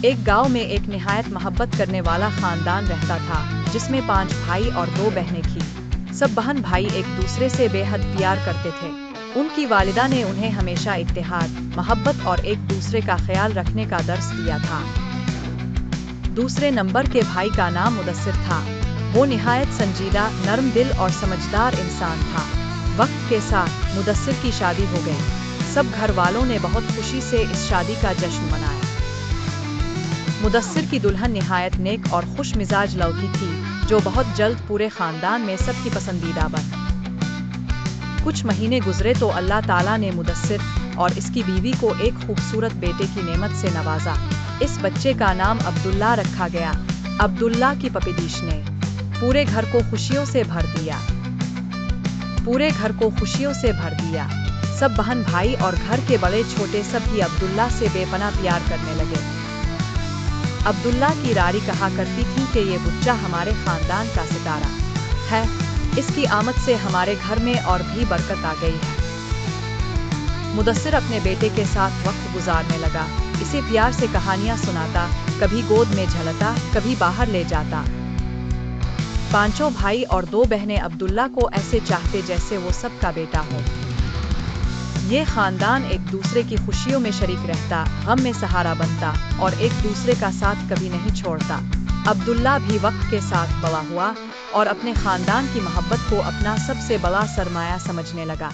ایک گاؤں میں ایک نہایت محبت کرنے والا خاندان رہتا تھا جس میں 5 بھائی اور 2 بہنیں تھیں۔ سب بہن بھائی ایک دوسرے سے بے حد پیار کرتے تھے۔ ان کی والدہ نے انہیں ہمیشہ اتحاد، محبت اور ایک دوسرے کا خیال رکھنے کا درس دیا تھا۔ دوسرے نمبر کے بھائی کا نام مدثر تھا۔ وہ نہایت سنجیدہ، نرم دل اور سمجھدار انسان تھا۔ وقت کے ساتھ مدثر کی شادی ہو گئی۔ سب گھر والوں نے بہت خوشی سے اس شادی کا جشن منایا۔ مدثر کی دلہن نہایت نیک اور خوش مزاج لڑکی تھی جو بہت جلد پورے خاندان میں سب کی پسندیدہ بن۔ کچھ مہینے گزرے تو اللہ تعالیٰ نے مدثر اور اس کی بیوی کو ایک خوبصورت بیٹے کی نعمت سے نوازا۔ اس بچے کا نام عبداللہ رکھا گیا۔ عبداللہ کی پیدائش نے پورے گھر کو خوشیوں سے بھر دیا۔ سب بہن بھائی اور گھر کے بڑے چھوٹے سب ہی عبداللہ سے بے پناہ پیار کرنے لگے۔ عبداللہ کی راری کہا کرتی تھی کہ یہ بچہ ہمارے خاندان کا ستارہ ہے، اس کی آمد سے ہمارے گھر میں اور بھی برکت آ گئی ہے۔ مدثر اپنے بیٹے کے ساتھ وقت گزارنے لگا، اسے پیار سے کہانیاں سناتا، کبھی گود میں جھلاتا، کبھی باہر لے جاتا۔ 5 بھائی اور 2 بہنیں عبداللہ کو ایسے چاہتے جیسے وہ سب کا بیٹا ہو۔ یہ خاندان ایک دوسرے کی خوشیوں میں شریک رہتا، غم میں سہارا بنتا اور ایک دوسرے کا ساتھ کبھی نہیں چھوڑتا۔ عبداللہ بھی وقت کے ساتھ بڑا ہوا اور اپنے خاندان کی محبت کو اپنا سب سے بڑا سرمایہ سمجھنے لگا۔